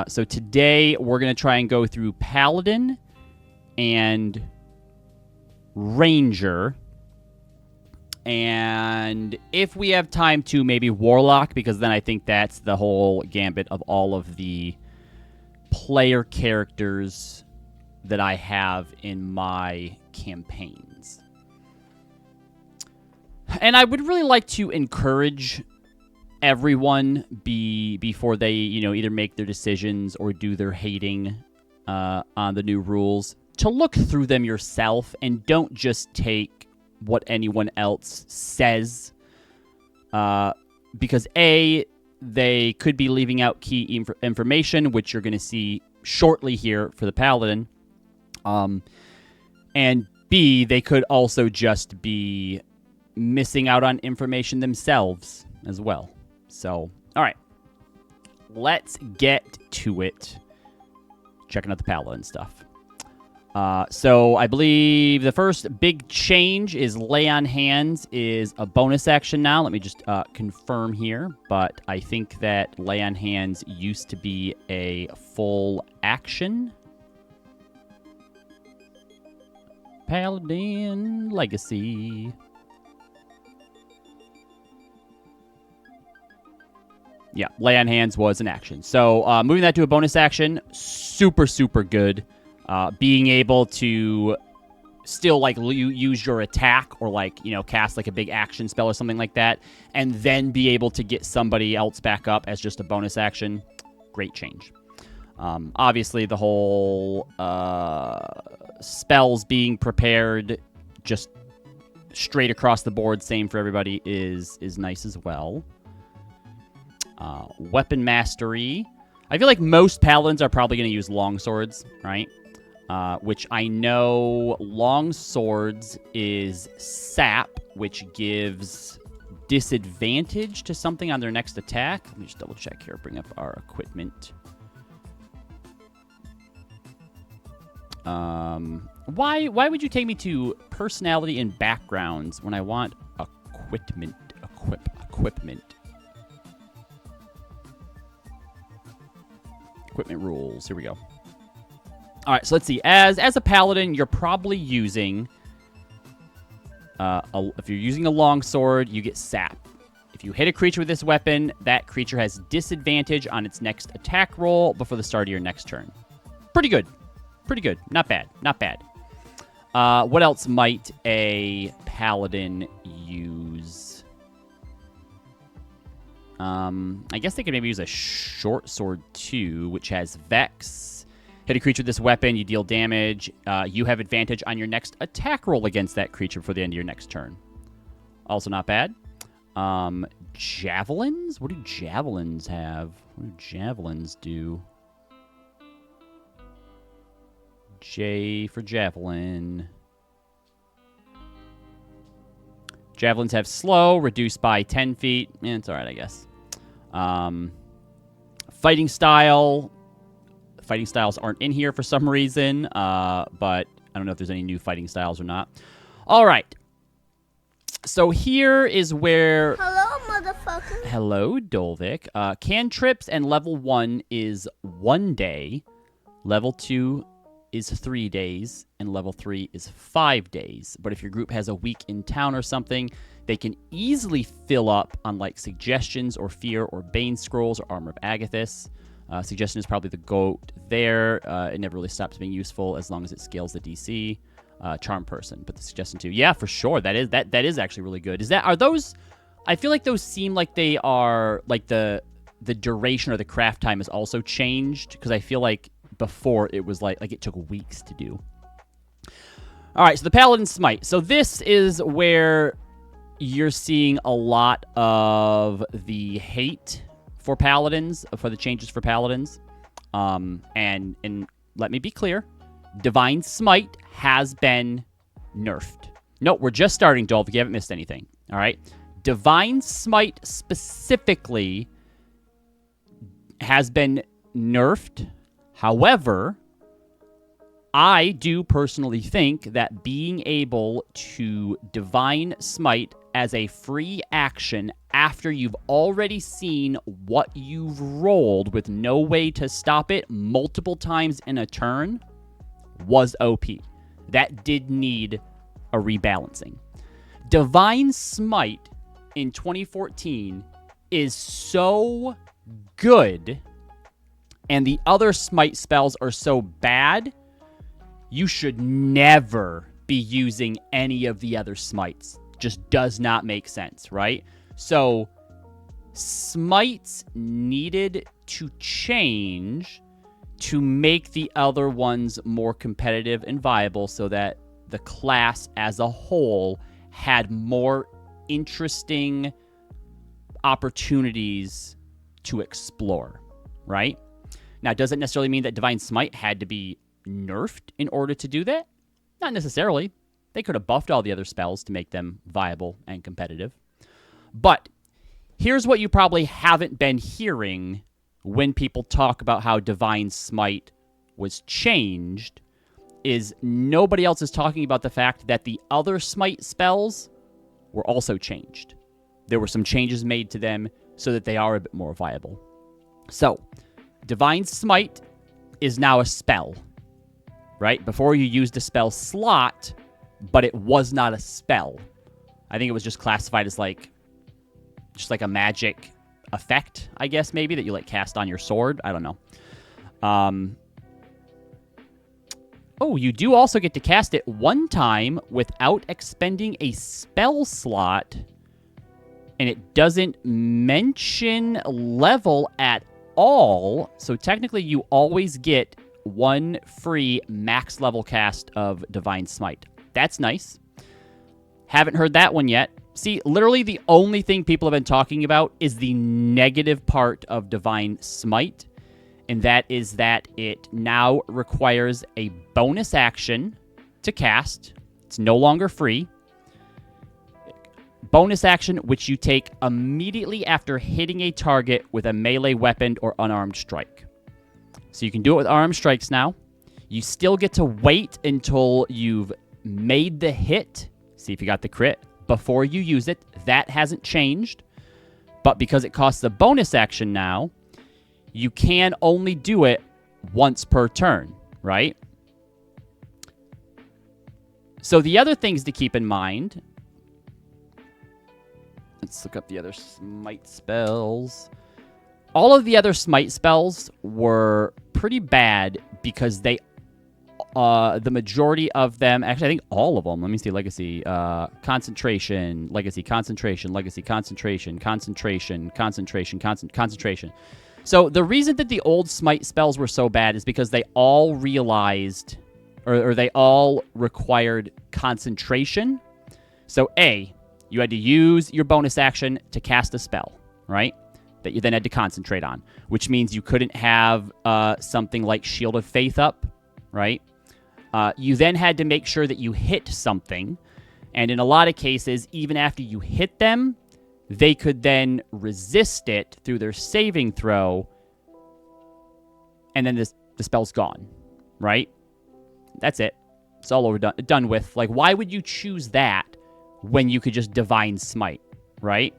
So today we're going to try and go through Paladin and Ranger. And if we have time to, maybe Warlock, because then I think that's the whole gambit of all of the player characters that I have in my campaigns. And I would really like to encourage everyone before they, either make their decisions or do their hating on the new rules, to look through them yourself and don't just take what anyone else says, because they could be leaving out key information, which you're going to see shortly here for the Paladin, and B, they could also just be missing out on information themselves as well. So, all right, let's get to it. Checking out the Paladin stuff. So I believe the first big change is Lay on Hands is a bonus action now. Let me just confirm here, but I think that Lay on Hands used to be a full action. Paladin Legacy. Yeah, Lay on Hands was an action. So moving that to a bonus action, super, super good. Being able to still, use your attack or, cast, a big action spell or something like that, and then be able to get somebody else back up as just a bonus action. Great change. Obviously, the whole spells being prepared just straight across the board, same for everybody, is nice as well. Weapon Mastery. I feel like most Paladins are probably going to use longswords, right? Which I know longswords is sap, which gives disadvantage to something on their next attack. Let me just double check here, bring up our equipment. Why would you take me to personality and backgrounds when I want equipment? Equipment rules. Here we go. All right, so let's see. As a Paladin, you're probably using... if you're using a longsword, you get sap. If you hit a creature with this weapon, that creature has disadvantage on its next attack roll before the start of your next turn. Pretty good. Pretty good. Not bad. Not bad. What else might a Paladin use? I guess they could maybe use a short sword too, which has Vex. Hit a creature with this weapon, you deal damage. You have advantage on your next attack roll against that creature before the end of your next turn. Also not bad. Javelins? What do javelins have? What do javelins do? J for javelin. Javelins have slow, reduced by 10 feet. It's all right, I guess. Fighting style. Fighting styles aren't in here for some reason, but I don't know if there's any new fighting styles or not. All right. So here is where... Hello, motherfucker. Hello, Dolvik. Cantrips and level 1 is 1 day. Level 2 is 3 days, and level 3 is 5 days. But if your group has a week in town or something, they can easily fill up on suggestions or fear or bane scrolls or armor of Agathis. Suggestion is probably the GOAT there. It never really stops being useful as long as it scales the DC. Charm person, but the suggestion too. Yeah, for sure. That is actually really good. Are those? I feel like those seem like they are the duration or the craft time has also changed, because I feel like before it was like it took weeks to do. All right, so the Paladin Smite. So this is where you're seeing a lot of the hate for Paladins, for the changes for Paladins. And let me be clear, Divine Smite has been nerfed. No, we're just starting, Dolph. You haven't missed anything. All right? Divine Smite specifically has been nerfed. However, I do personally think that being able to Divine Smite as a free action after you've already seen what you've rolled with no way to stop it multiple times in a turn was OP. That did need a rebalancing. Divine Smite in 2014 is so good, and the other Smite spells are so bad, you should never be using any of the other Smites. Just does not make sense, right? So Smites needed to change to make the other ones more competitive and viable so that the class as a whole had more interesting opportunities to explore, right? Now, does it necessarily mean that Divine Smite had to be nerfed in order to do that? Not necessarily. They could have buffed all the other spells to make them viable and competitive. But here's what you probably haven't been hearing when people talk about how Divine Smite was changed, is nobody else is talking about the fact that the other Smite spells were also changed. There were some changes made to them so that they are a bit more viable. So, Divine Smite is now a spell, right? Before you used a spell slot, but it was not a spell. I think it was just classified as just like a magic effect, I guess, maybe, that you cast on your sword. I don't know. Oh, you do also get to cast it one time without expending a spell slot, and it doesn't mention level at all, so technically you always get one free max level cast of Divine Smite. That's nice. Haven't heard that one yet. See, literally the only thing people have been talking about is the negative part of Divine Smite, and that is that it now requires a bonus action to cast. It's no longer free. Bonus action, which you take immediately after hitting a target with a melee weapon or unarmed strike. So you can do it with armed strikes now. You still get to wait until you've made the hit. See if you got the crit before you use it. That hasn't changed. But because it costs a bonus action now, you can only do it once per turn, right? So the other things to keep in mind... Let's look up the other Smite spells. All of the other Smite spells were pretty bad because they... the majority of them... Actually, I think all of them. Let me see. Legacy. Concentration. Legacy. Concentration. Legacy. Concentration. Concentration. Concentration. Concentration. So the reason that the old Smite spells were so bad is because they all realized... Or they all required concentration. So A... You had to use your bonus action to cast a spell, right? That you then had to concentrate on, which means you couldn't have something like Shield of Faith up, right? You then had to make sure that you hit something, and in a lot of cases, even after you hit them, they could then resist it through their saving throw, and then the spell's gone, right? That's it. It's all over, done with. Why would you choose that when you could just Divine Smite, right?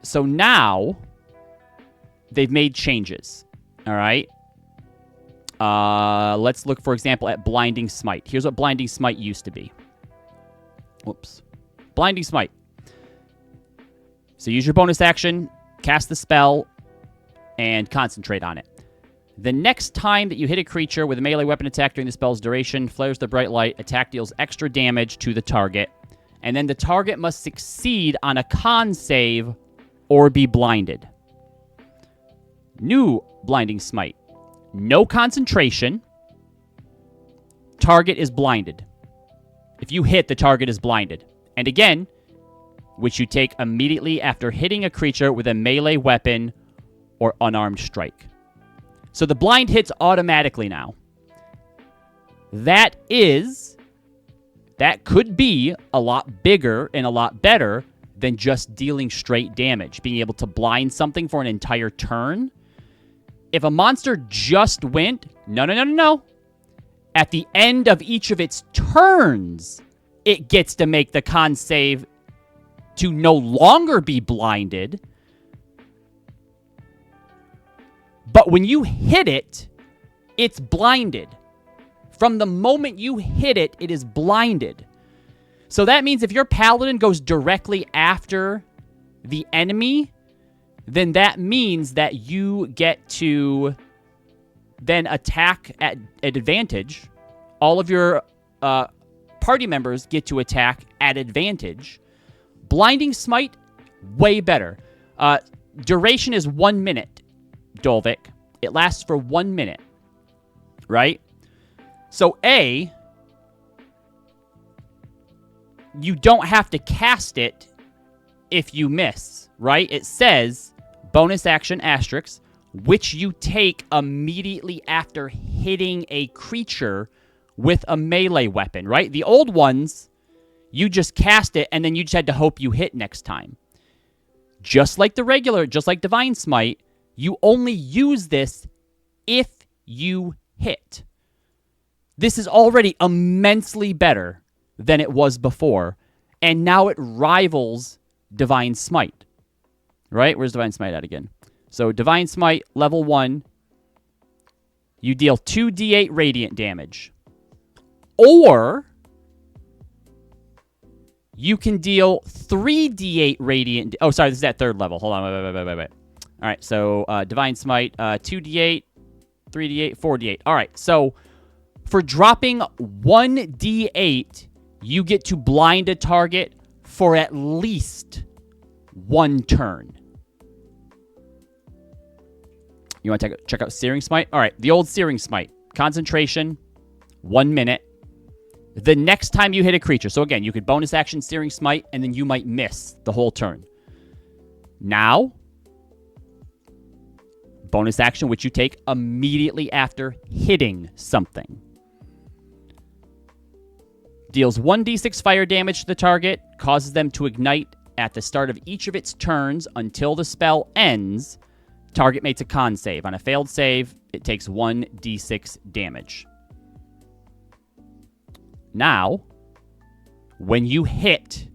So now, they've made changes, all right? Let's look, for example, at Blinding Smite. Here's what Blinding Smite used to be. Whoops. Blinding Smite. So use your bonus action, cast the spell, and concentrate on it. The next time that you hit a creature with a melee weapon attack during the spell's duration, flares the bright light, attack deals extra damage to the target, and then the target must succeed on a con save or be blinded. New Blinding Smite. No concentration. Target is blinded. If you hit, the target is blinded. And again, which you take immediately after hitting a creature with a melee weapon or unarmed strike. So the blind hits automatically now. That could be a lot bigger and a lot better than just dealing straight damage. Being able to blind something for an entire turn. If a monster just went, no. At the end of each of its turns, it gets to make the con save to no longer be blinded. But when you hit it, it's blinded. From the moment you hit it, it is blinded. So that means if your Paladin goes directly after the enemy, then that means that you get to then attack at advantage. All of your party members get to attack at advantage. Blinding Smite, way better. Duration is 1 minute, Dolvik. It lasts for 1 minute, right? So A, you don't have to cast it if you miss, right? It says bonus action asterisk, which you take immediately after hitting a creature with a melee weapon, right? The old ones, you just cast it and then you just had to hope you hit next time. Just like Divine Smite, you only use this if you hit. This is already immensely better than it was before, and now it rivals Divine Smite, right? Where's Divine Smite at again? So Divine Smite, level 1, you deal 2d8 radiant damage. Or you can deal 3d8 radiant... Oh, sorry, this is at 3rd level. Hold on, wait. All right, so Divine Smite, 2d8, 3d8, 4d8. All right, so for dropping 1d8, you get to blind a target for at least 1 turn. You want to check out Searing Smite? All right, the old Searing Smite. Concentration, 1 minute. The next time you hit a creature. So again, you could bonus action Searing Smite, and then you might miss the whole turn. Now, bonus action, which you take immediately after hitting something. Deals 1d6 fire damage to the target, causes them to ignite at the start of each of its turns until the spell ends. Target makes a con save. On a failed save, it takes 1d6 damage. Now, when you hit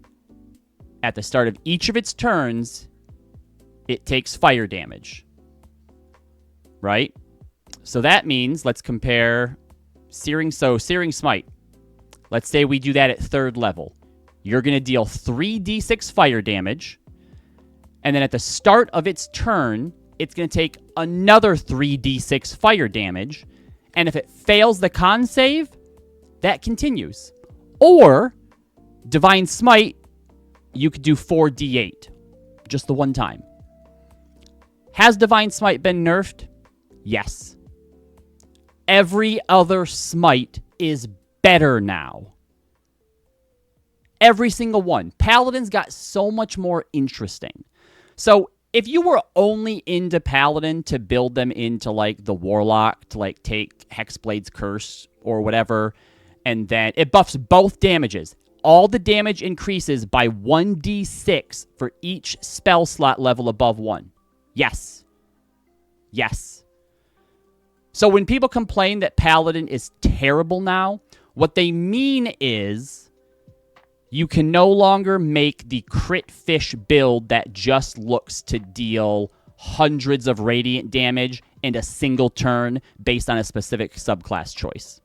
at the start of each of its turns, it takes fire damage. Right? So that means, let's compare Searing Smite. Let's say we do that at 3rd level. You're going to deal 3d6 fire damage. And then at the start of its turn, it's going to take another 3d6 fire damage. And if it fails the con save, that continues. Or, Divine Smite, you could do 4d8. Just the one time. Has Divine Smite been nerfed? Yes. Every other Smite is better now. Every single one. Paladins got so much more interesting. So, if you were only into Paladin to build them into, like, the Warlock, to, like, take Hexblade's Curse or whatever, and then it buffs both damages. All the damage increases by 1d6 for each spell slot level above 1. Yes. Yes. So when people complain that Paladin is terrible now, what they mean is you can no longer make the crit fish build that just looks to deal hundreds of radiant damage in a single turn based on a specific subclass choice.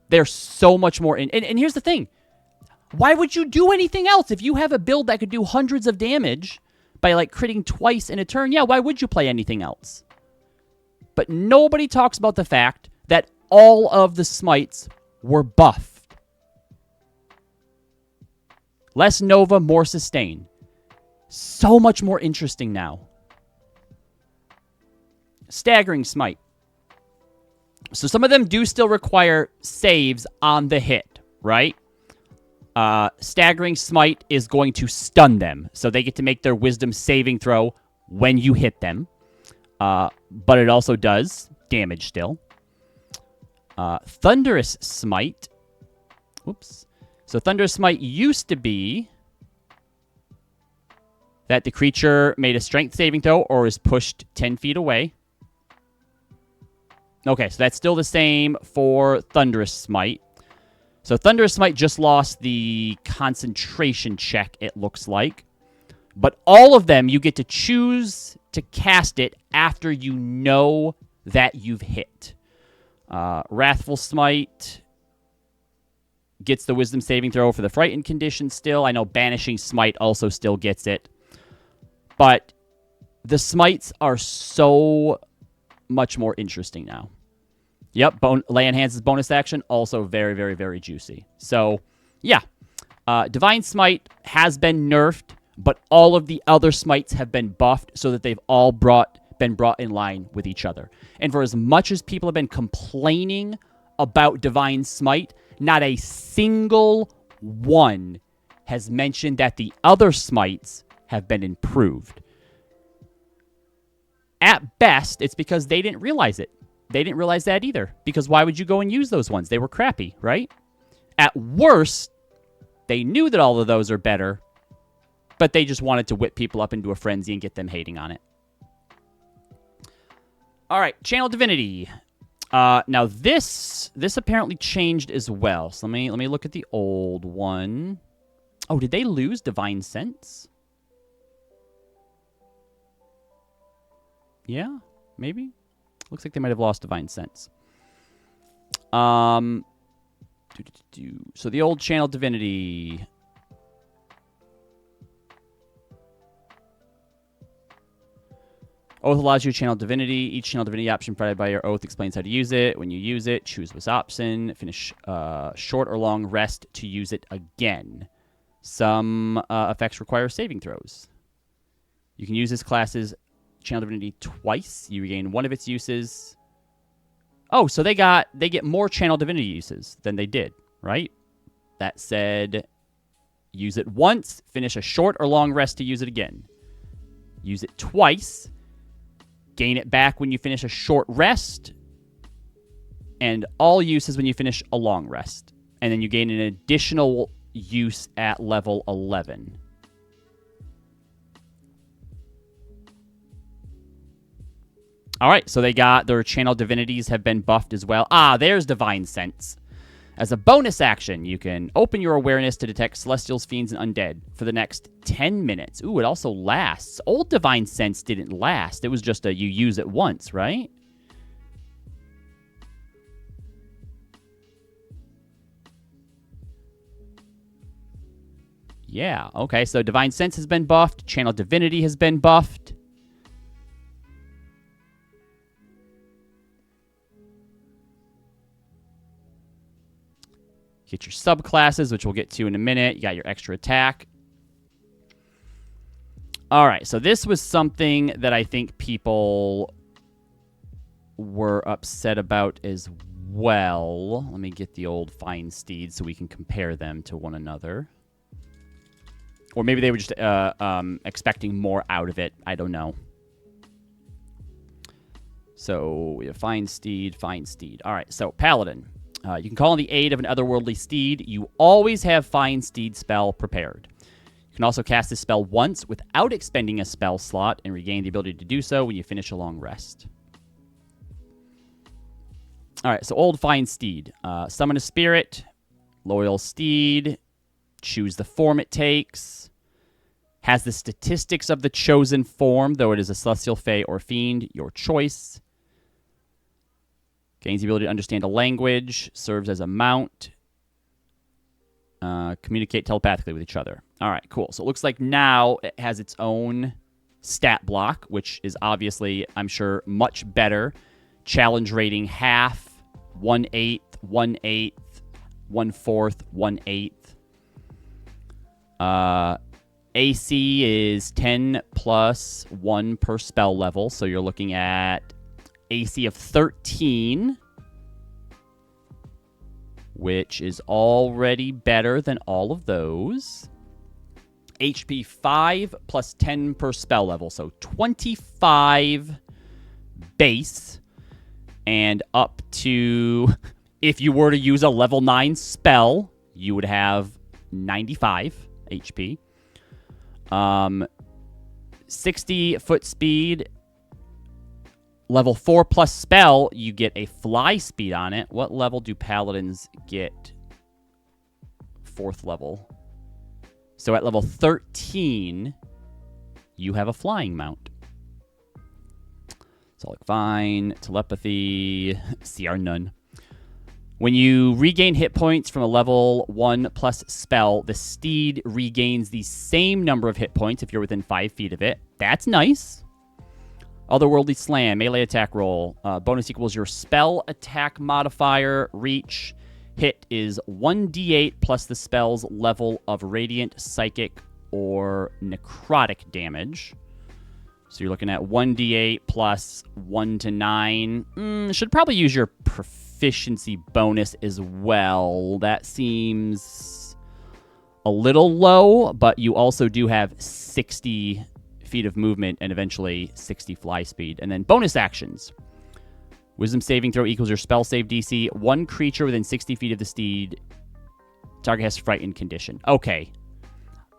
There's so much more. And here's the thing. Why would you do anything else? If you have a build that could do hundreds of damage by, like, critting twice in a turn, yeah, why would you play anything else? But nobody talks about the fact that all of the smites were buffed. Less Nova, more sustain. So much more interesting now. Staggering Smite. So some of them do still require saves on the hit, right? Staggering Smite is going to stun them, so they get to make their Wisdom saving throw when you hit them. But it also does damage still. Thunderous Smite. Whoops. So Thunderous Smite used to be that the creature made a strength saving throw or is pushed 10 feet away. Okay, so that's still the same for Thunderous Smite. So Thunderous Smite just lost the concentration check, it looks like. But all of them, you get to choose to cast it after you know that you've hit. Wrathful Smite gets the Wisdom saving throw for the Frightened condition still. I know Banishing Smite also still gets it. But the Smites are so much more interesting now. Yep, Lay on Hands is bonus action. Also very, very, very juicy. So, yeah. Divine Smite has been nerfed, but all of the other Smites have been buffed so that they've all been brought in line with each other. And for as much as people have been complaining about Divine Smite, not a single one has mentioned that the other Smites have been improved. At best, it's because they didn't realize it. They didn't realize that either. Because why would you go and use those ones? They were crappy, right? At worst, they knew that all of those are better, but they just wanted to whip people up into a frenzy and get them hating on it. All right, Channel Divinity. Now this apparently changed as well. So let me look at the old one. Oh, did they lose Divine Sense? Yeah, maybe. Looks like they might have lost Divine Sense. So the old Channel Divinity. Oath allows you to channel Divinity. Each Channel Divinity option provided by your Oath explains how to use it. When you use it, choose this option. Finish short or long rest to use it again. Some effects require saving throws. You can use this class's Channel Divinity twice. You regain one of its uses. Oh, so they get more Channel Divinity uses than they did, right? That said, use it once, finish a short or long rest to use it again. Use it twice, gain it back when you finish a short rest, and all uses when you finish a long rest. And then you gain an additional use at level 11. All right, so they got their Channel Divinities have been buffed as well. Ah, there's Divine Sense. As a bonus action, you can open your awareness to detect Celestials, Fiends, and Undead for the next 10 minutes. Ooh, it also lasts. Old Divine Sense didn't last. It was just a you use it once, right? Yeah, okay, so Divine Sense has been buffed. Channel Divinity has been buffed. Get your subclasses, which we'll get to in a minute. You got your extra attack. All right, so this was something that I think people were upset about as well. Let me get the old Fine Steed so we can compare them to one another. Or maybe they were just expecting more out of it. I don't know. So we have Fine Steed, Fine Steed. All right, so Paladin. You can call on the aid of an otherworldly steed. You always have Fine Steed spell prepared. You can also cast this spell once without expending a spell slot and regain the ability to do so when you finish a long rest. All right, so old Fine Steed. Summon a spirit, loyal steed, choose the form it takes, has the statistics of the chosen form, though it is a celestial, fae, or fiend, your choice. Gains the ability to understand a language, serves as a mount, communicate telepathically with each other. All right, cool. So it looks like now it has its own stat block, which is obviously, I'm sure, much better. Challenge rating half, 1/8, 1/8, 1/4, 1/8. AC is 10 plus 1 per spell level, so you're looking at AC of 13, which is already better than all of those. HP 5 plus 10 per spell level, so 25 base, and up to, if you were to use a level 9 spell, you would have 95 HP. 60 foot speed. Level 4 plus spell, you get a fly speed on it. What level do paladins get 4th level. So at level 13, you have a flying mount. Solid Vine, Telepathy, CR none. When you regain hit points from a level 1 plus spell, the steed regains the same number of hit points if you're within 5 feet of it. That's nice. Otherworldly Slam, melee attack roll. Bonus equals your spell attack modifier. Reach. Hit is 1d8 plus the spell's level of radiant, psychic, or necrotic damage. So you're looking at 1d8 plus 1 to 9. Should probably use your proficiency bonus as well. That seems a little low, but you also do have 60 feet of movement and eventually 60 fly speed. And then bonus actions. Wisdom saving throw equals your spell save DC. One creature within 60 feet of the steed. Target has frightened condition. Okay.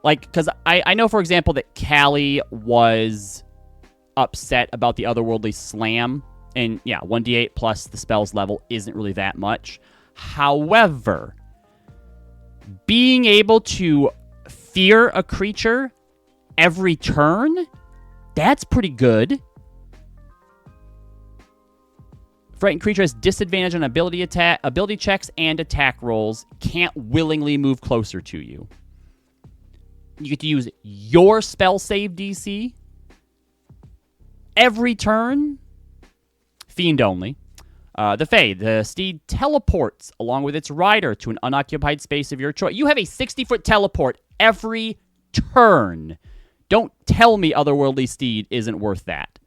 Like, because I know, for example, that Callie was upset about the Otherworldly Slam. And yeah, 1d8 plus the spell's level isn't really that much. However, being able to fear a creature every turn, that's pretty good. Frightened creature has disadvantage on ability checks and attack rolls. Can't willingly move closer to you. You get to use your spell save DC every turn. Fiend only. The Fae, the steed teleports along with its rider to an unoccupied space of your choice. You have a 60-foot teleport every turn. Don't tell me Otherworldly Steed isn't worth that.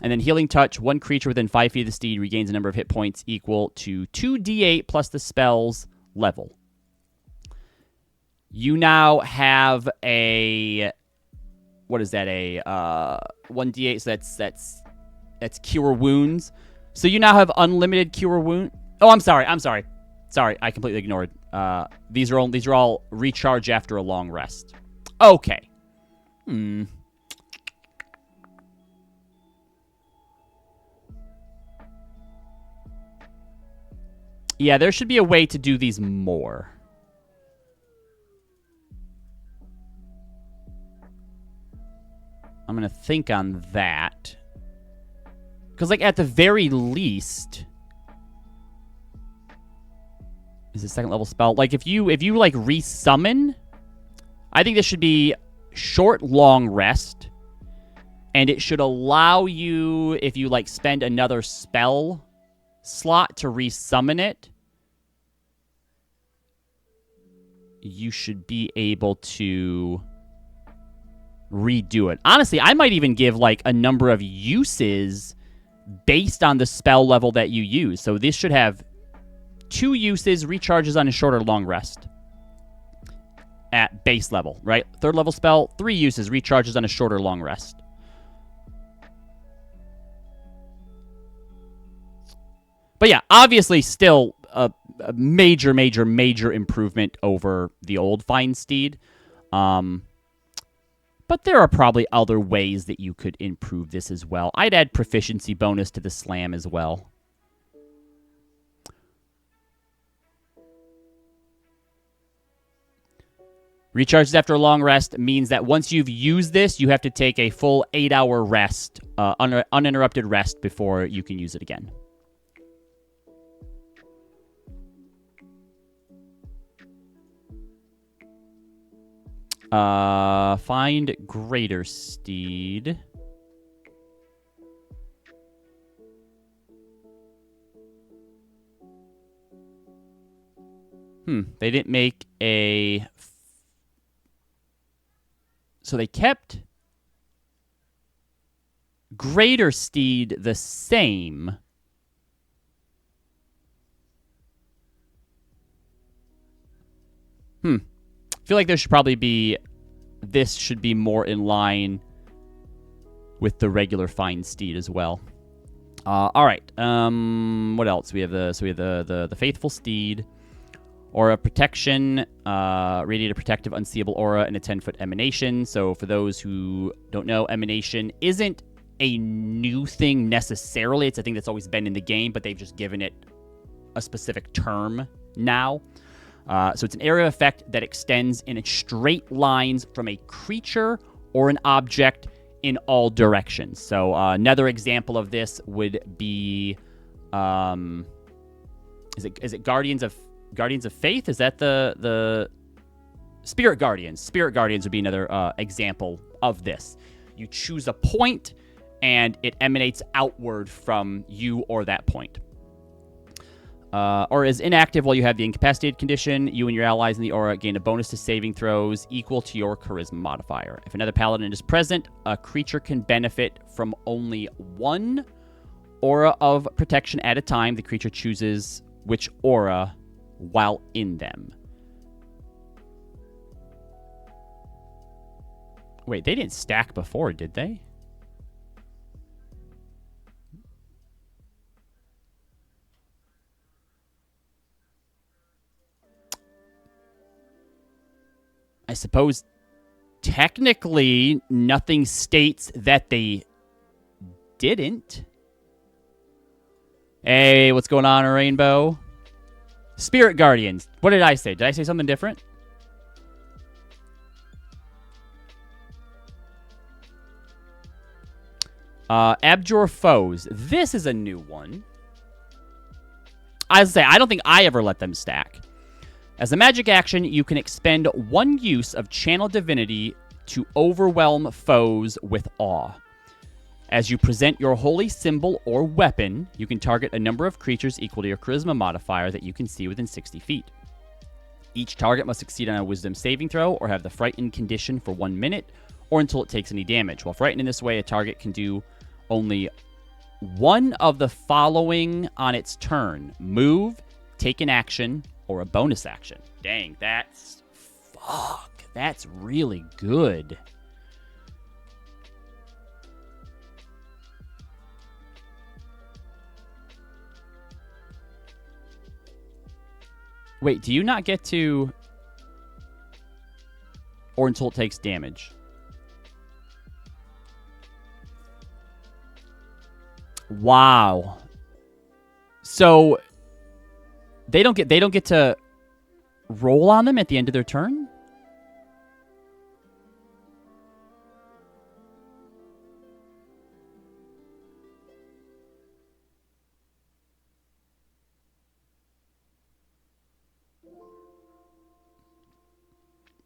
And then Healing Touch, one creature within 5 feet of the steed regains a number of hit points equal to 2d8 plus the spell's level. You now have a... What is that? A 1d8, so that's Cure Wounds. So you now have unlimited Cure Wound. Oh, I'm sorry. Sorry, I completely ignored. These are all recharge after a long rest. Okay. Yeah, there should be a way to do these more. I'm going to think on that. Because, like, at the very least... Is it second level spell? Like, if you like, resummon... I think this should be short, long rest. And it should allow you, if you, like, spend another spell slot to resummon it, you should be able to redo it. Honestly, I might even give like a number of uses based on the spell level that you use. So this should have 2 uses, recharges on a short or long rest at base level, right? 3rd level spell, 3 uses, recharges on a short or long rest. But yeah, obviously still a major improvement over the old Fine Steed. But there are probably other ways that you could improve this as well. I'd add proficiency bonus to the slam as well. Recharges after a long rest means that once you've used this, you have to take a full 8-hour rest, uninterrupted rest before you can use it again. Find Greater Steed. They didn't make a... So they kept Greater Steed the same. I feel like there should probably be... This should be more in line with the regular Fine Steed as well. All right. What else? We have the Faithful Steed, Aura of Protection, radiate a protective, unseeable aura, and a 10-foot emanation. So for those who don't know, emanation isn't a new thing necessarily. It's a thing that's always been in the game, but they've just given it a specific term now. So it's an area of effect that extends in straight lines from a creature or an object in all directions. So another example of this would be, is it Guardians of Faith? Is that the Spirit Guardians? Spirit Guardians would be another example of this. You choose a point, and it emanates outward from you or that point. Or is inactive while you have the incapacitated condition. You and your allies in the aura gain a bonus to saving throws equal to your charisma modifier. If another paladin is present, a creature can benefit from only one aura of protection at a time. The creature chooses which aura while in them. Wait, they didn't stack before, did they? I suppose technically nothing states that they didn't. Hey, what's going on, Rainbow? Spirit Guardians. What did I say? Did I say something different? Abjure Foes. This is a new one. I was say, I don't think I ever let them stack. As a magic action, you can expend one use of Channel Divinity to overwhelm foes with awe. As you present your holy symbol or weapon, you can target a number of creatures equal to your charisma modifier that you can see within 60 feet. Each target must succeed on a wisdom saving throw or have the frightened condition for 1 minute or until it takes any damage. While frightened in this way, a target can do only one of the following on its turn: move, take an action, or a bonus action. Dang, that's really good. Wait, do you not get to... or until it takes damage? Wow. So they don't get to roll on them at the end of their turn?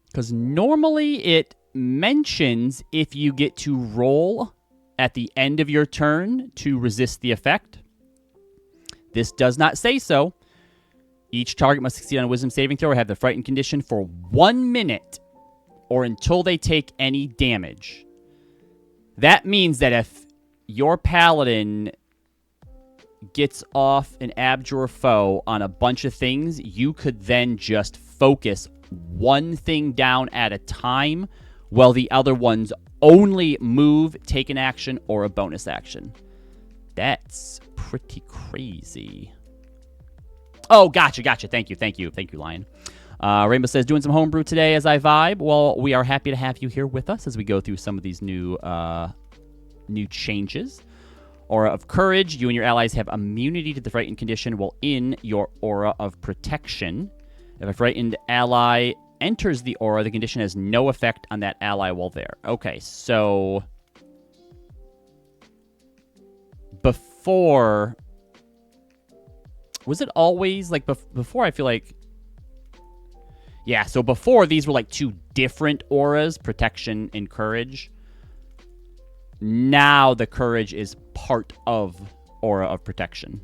Because normally it mentions if you get to roll at the end of your turn to resist the effect. This does not say so. Each target must succeed on a wisdom saving throw or have the frightened condition for 1 minute or until they take any damage. That means that if your paladin gets off an abjure foe on a bunch of things, you could then just focus one thing down at a time while the other ones only move, take an action, or a bonus action. That's pretty crazy. Oh, gotcha. Thank you, Lion. Rainbow says, doing some homebrew today as I vibe. Well, we are happy to have you here with us as we go through some of these new changes. Aura of Courage. You and your allies have immunity to the frightened condition while in your aura of protection. If a frightened ally enters the aura, the condition has no effect on that ally while there. Okay, so before... was it always, like, before I feel like... yeah, so before these were, like, two different auras, Protection and Courage. Now the Courage is part of Aura of Protection.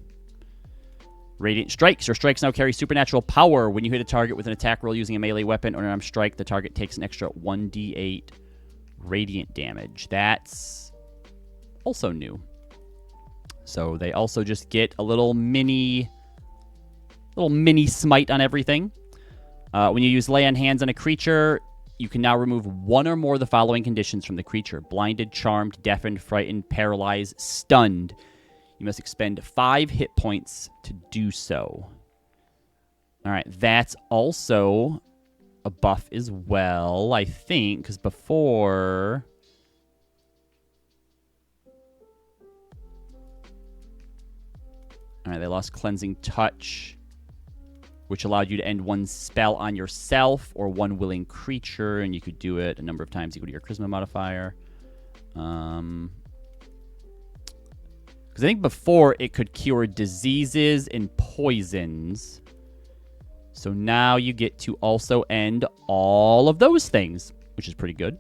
Radiant Strikes. Your strikes now carry supernatural power. When you hit a target with an attack roll using a melee weapon or an armed strike, the target takes an extra 1d8 radiant damage. That's also new. So they also just get a little mini smite on everything. When you use lay on hands on a creature, you can now remove one or more of the following conditions from the creature: blinded, charmed, deafened, frightened, paralyzed, stunned. You must expend 5 hit points to do so. All right, that's also a buff as well, I think, because before... all right, they lost Cleansing Touch. which allowed you to end one spell on yourself or one willing creature, and you could do it a number of times equal to your charisma modifier. Because I think before it could cure diseases and poisons. So now you get to also end all of those things, which is pretty good.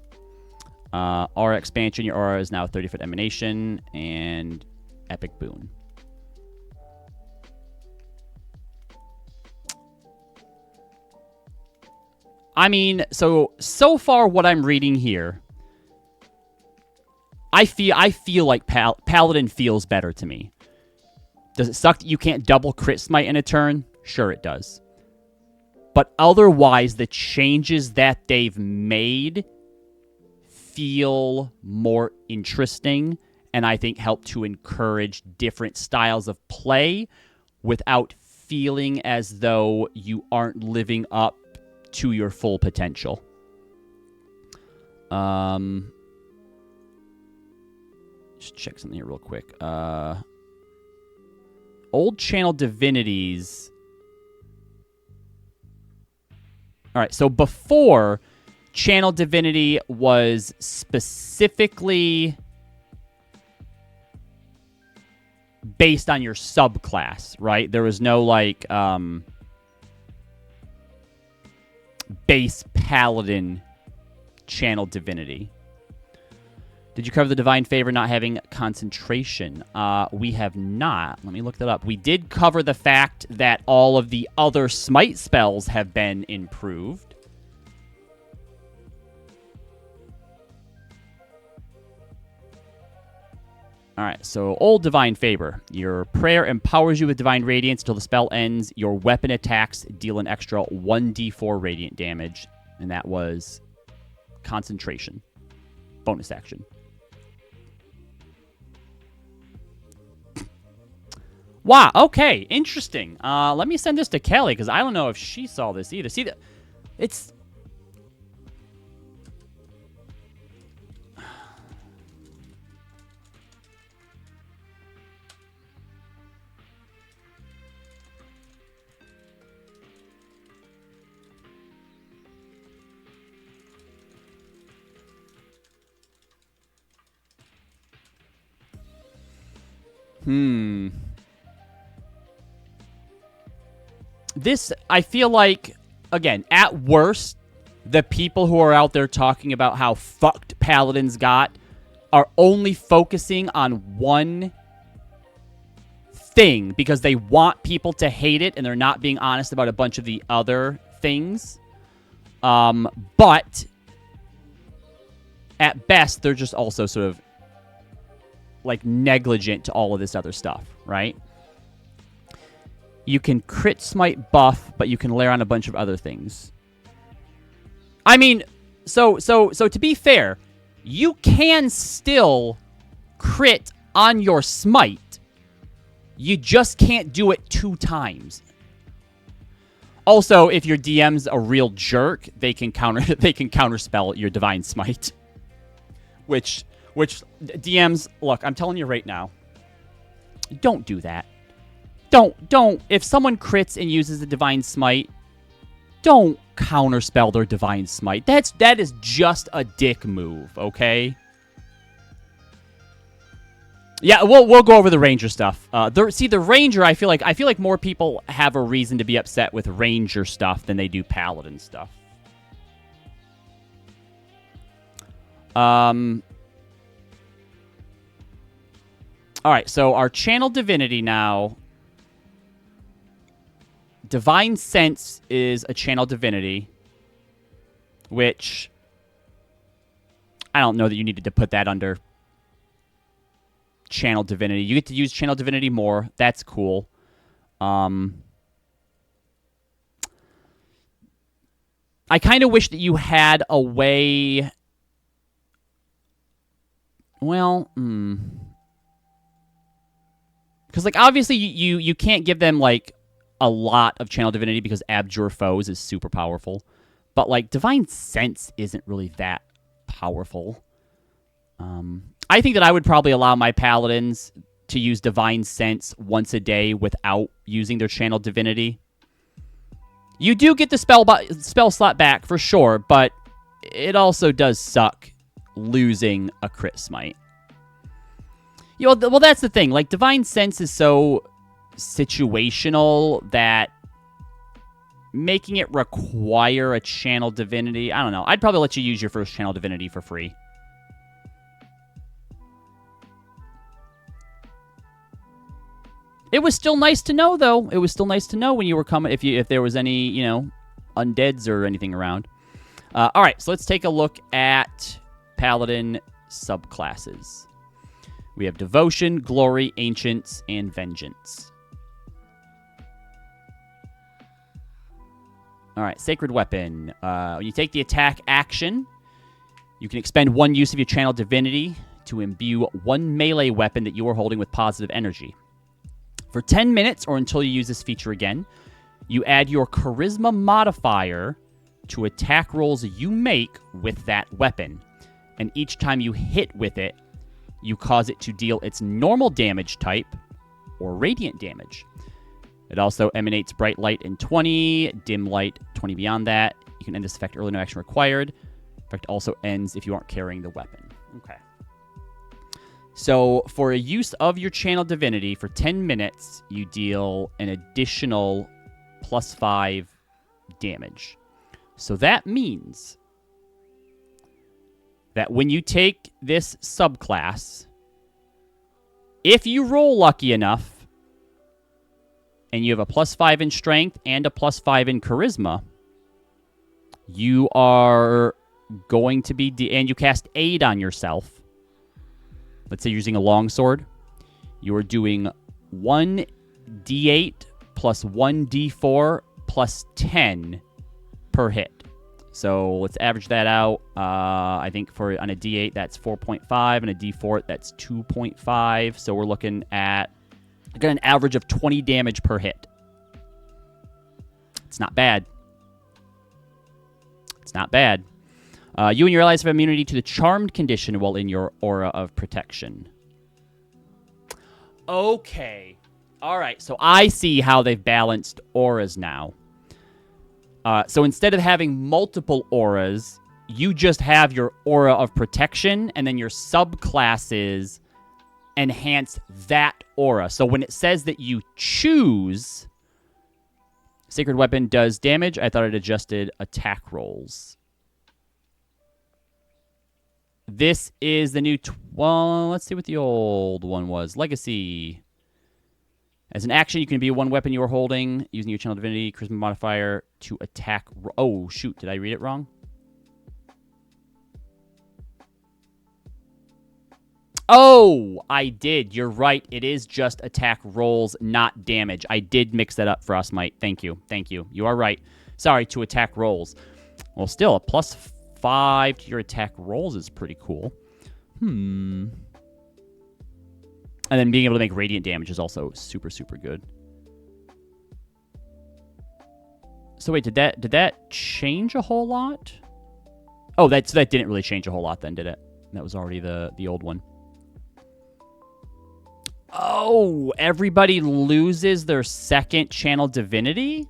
Aura expansion, your aura is now 30-foot emanation, and epic boon. I mean, so far what I'm reading here, I feel like Paladin feels better to me. Does it suck that you can't double crit smite in a turn? Sure it does. But otherwise, the changes that they've made feel more interesting, and I think help to encourage different styles of play without feeling as though you aren't living up to your full potential. Just check something here real quick. Old channel divinities. All right, so before, channel divinity was specifically based on your subclass, right? There was no, like, base paladin channel divinity. Did you cover the divine favor not having concentration? We have not. Let me look that up. We did cover the fact that all of the other smite spells have been improved. All right, so old divine favor. Your prayer empowers you with divine radiance until the spell ends. Your weapon attacks deal an extra 1d4 radiant damage, and that was concentration. Bonus action. Wow, okay, interesting. Let me send this to Kelly, because I don't know if she saw this either. See, it's... This, I feel like, again, at worst, the people who are out there talking about how fucked Paladins got are only focusing on one thing because they want people to hate it and they're not being honest about a bunch of the other things. But at best, they're just also sort of like negligent to all of this other stuff, right? You can crit smite buff, but you can layer on a bunch of other things. I mean, so to be fair, you can still crit on your smite. You just can't do it 2 times. Also, if your DM's a real jerk, they can counterspell your divine smite. Which DMs, look, I'm telling you right now, don't do that. Don't. If someone crits and uses the divine smite, don't counterspell their divine smite. That is just a dick move, okay? Yeah, we'll go over the ranger stuff. The ranger, I feel like more people have a reason to be upset with ranger stuff than they do paladin stuff. All right, so our channel divinity now. Divine Sense is a channel divinity, which I don't know that you needed to put that under channel divinity. You get to use channel divinity more. That's cool. I kind of wish that you had a way... Well, because, like, obviously you can't give them, like, a lot of channel divinity because Abjure Foes is super powerful. But, like, Divine Sense isn't really that powerful. I think that I would probably allow my paladins to use Divine Sense once a day without using their channel divinity. You do get the spell slot back for sure, but it also does suck losing a crit smite. You know, well, that's the thing. Like, Divine Sense is so situational that making it require a Channel Divinity, I don't know. I'd probably let you use your first Channel Divinity for free. It was still nice to know, though. It was still nice to know when you were coming, if there was any, you know, undeads or anything around. All right, so let's take a look at Paladin subclasses. We have Devotion, Glory, Ancients, and Vengeance. All right, Sacred Weapon. When you take the attack action, you can expend one use of your Channel Divinity to imbue one melee weapon that you are holding with positive energy. For 10 minutes, or until you use this feature again, you add your Charisma modifier to attack rolls you make with that weapon. And each time you hit with it, you cause it to deal its normal damage type, or radiant damage. It also emanates Bright Light in 20, Dim Light 20 beyond that. You can end this effect early, no action required. Effect also ends if you aren't carrying the weapon. Okay. So, for a use of your Channel Divinity, for 10 minutes, you deal an additional +5 damage. So that means that when you take this subclass, if you roll lucky enough, and you have a +5 in Strength and a +5 in Charisma, you are going to be... and you cast Aid on yourself. Let's say you're using a longsword. You are doing 1d8 plus 1d4 plus 10 per hit. So let's average that out. I think on a d8 that's 4.5, and a d4 that's 2.5. So we're looking at an average of 20 damage per hit. It's not bad. It's not bad. You and your allies have immunity to the charmed condition while in your aura of protection. Okay. All right, so I see how they've balanced auras now. So instead of having multiple auras, you just have your aura of protection, and then your subclasses enhance that aura. So when it says that you choose, Sacred Weapon does damage. I thought it adjusted attack rolls. This is the new... well, let's see what the old one was. Legacy. As an action, you can be one weapon you are holding using your Channel Divinity Charisma modifier to attack... oh, shoot. Did I read it wrong? Oh, I did. You're right. It is just attack rolls, not damage. I did mix that up, Frostmite. Thank you. Thank you. You are right. Sorry, to attack rolls. Well, still, a +5 to your attack rolls is pretty cool. And then being able to make radiant damage is also super, super good. So wait, did that change a whole lot? Oh, that didn't really change a whole lot then, did it? That was already the old one. Oh, everybody loses their second Channel Divinity?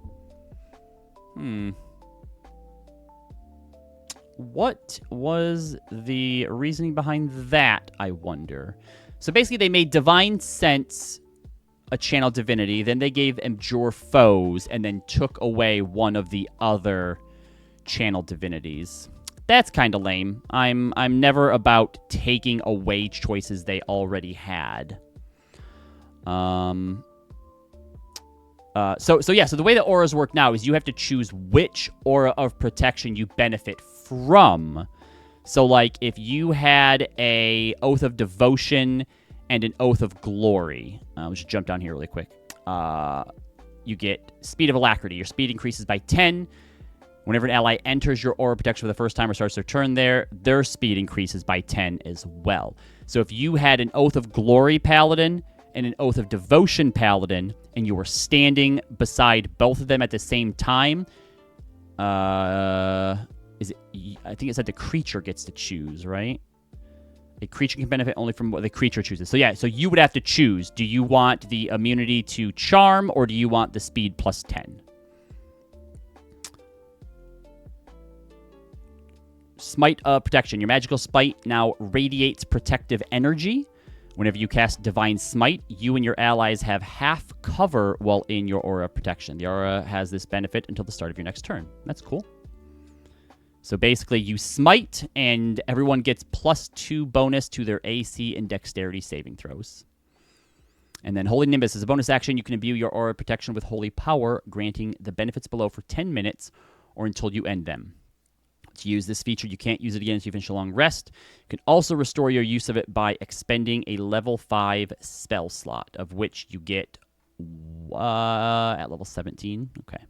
What was the reasoning behind that, I wonder? So basically, they made Divine Sense a Channel Divinity, then they gave Endure Foes, and then took away one of the other Channel Divinities. That's kind of lame. I'm never about taking away choices they already had. So the way the auras work now is you have to choose which aura of protection you benefit from. So, like, if you had a Oath of Devotion and an Oath of Glory, let's just jump down here really quick. You get Speed of Alacrity. Your speed increases by 10. Whenever an ally enters your aura of protection for the first time or starts their turn there, their speed increases by 10 as well. So if you had an Oath of Glory Paladin and an Oath of Devotion Paladin, and you were standing beside both of them at the same time, I think it said the creature gets to choose, right? A creature can benefit only from what the creature chooses. So yeah, so you would have to choose. Do you want the immunity to charm, or do you want the speed +10? Smite protection. Your magical smite now radiates protective energy. Whenever you cast Divine Smite, you and your allies have half cover while in your aura of protection. The aura has this benefit until the start of your next turn. That's cool. So basically, you smite, and everyone gets +2 bonus to their AC and dexterity saving throws. And then Holy Nimbus is a bonus action. You can imbue your aura of protection with holy power, granting the benefits below for 10 minutes or until you end them. To use this feature, you can't use it again until you finish a long rest. You can also restore your use of it by expending a level 5 spell slot, of which you get at level 17. Okay.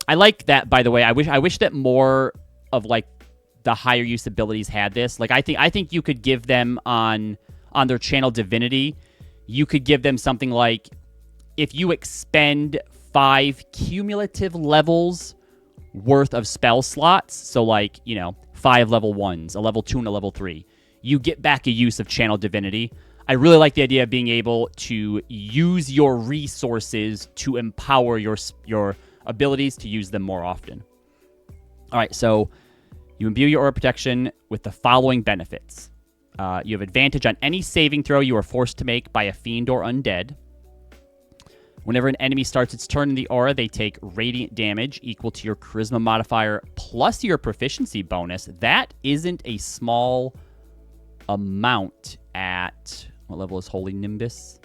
I like that, by the way. I wish that more of like the higher use abilities had this. Like I think you could give them on their channel divinity. You could give them something like, if you expend 5 cumulative levels worth of spell slots, so like, 5 level 1s, a level 2 and a level 3, you get back a use of channel divinity. I really like the idea of being able to use your resources to empower your abilities to use them more often. All right, so you imbue your aura protection with the following benefits. You have advantage on any saving throw you are forced to make by a fiend or undead. Whenever an enemy starts its turn in the aura, they take radiant damage equal to your charisma modifier plus your proficiency bonus. That isn't a small amount at... What level is Holy Nimbus?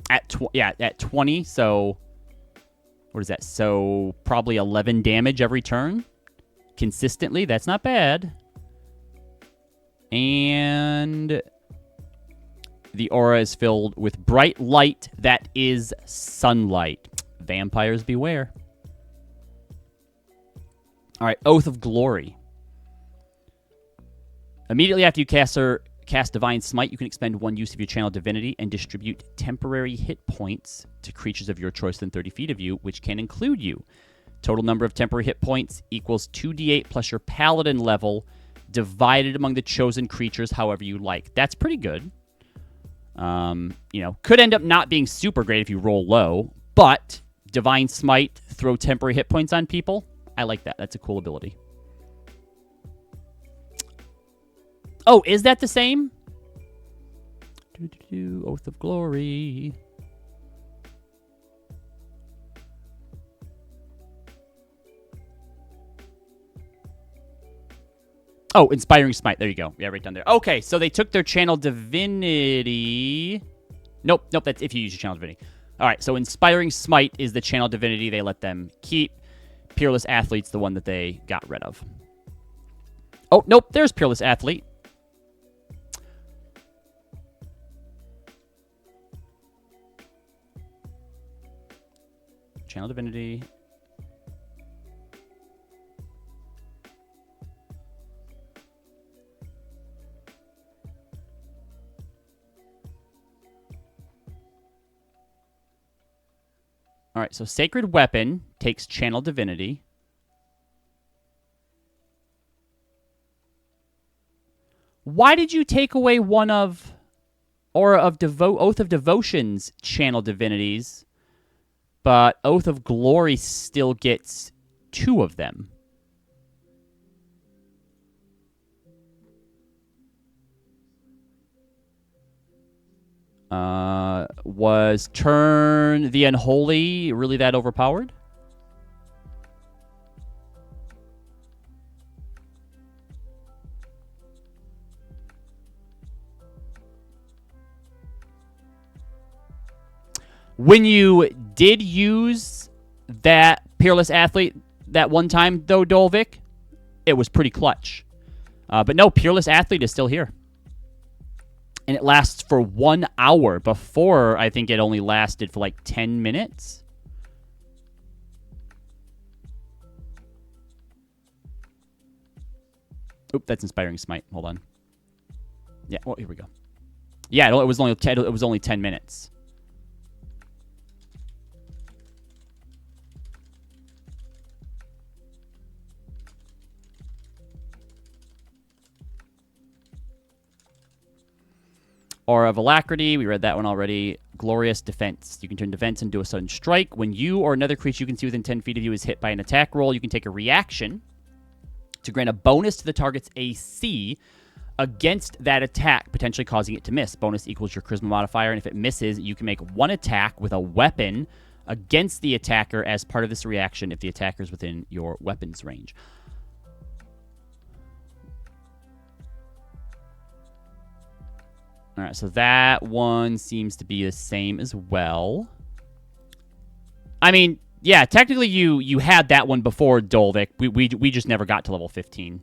At 20, so... What is that? So, probably 11 damage every turn? Consistently? That's not bad. And... the aura is filled with bright light that is sunlight. Vampires beware. All right, Oath of Glory. Immediately after you cast Divine Smite, you can expend 1 use of your channel divinity and distribute temporary hit points to creatures of your choice within 30 feet of you, which can include you. Total number of temporary hit points equals 2d8 plus your Paladin level, divided among the chosen creatures however you like. That's pretty good. Could end up not being super great if you roll low, but Divine Smite, throw temporary hit points on people. I like that. That's a cool ability. Oh, is that the same? Oath of Glory. Oh, Inspiring Smite. There you go. Yeah, right down there. Okay, so they took their channel divinity. Nope. That's if you use your channel divinity. All right, so Inspiring Smite is the channel divinity they let them keep. Peerless Athlete's the one that they got rid of. Oh, nope. There's Peerless Athlete. Channel divinity. All right, so Sacred Weapon takes Channel Divinity. Why did you take away one of Aura of Oath of Devotion's Channel Divinities, but Oath of Glory still gets 2 of them? Was Turn the Unholy really that overpowered? When you did use that Peerless Athlete that one time, though, Dolvik, it was pretty clutch. But no, Peerless Athlete is still here. And it lasts for 1 hour. Before, I think it only lasted for like 10 minutes. Oop, that's Inspiring Smite. Hold on. Yeah, well, here we go. Yeah, it was only 10 minutes. Aura of Alacrity, we read that one already. Glorious Defense. You can turn defense into a sudden strike. When you or another creature you can see within 10 feet of you is hit by an attack roll, you can take a reaction to grant a bonus to the target's AC against that attack, potentially causing it to miss. Bonus equals your charisma modifier, and if it misses, you can make one attack with a weapon against the attacker as part of this reaction if the attacker is within your weapon's range. All right, so that one seems to be the same as well. I mean, yeah, technically you had that one before Dolvik. We just never got to level 15.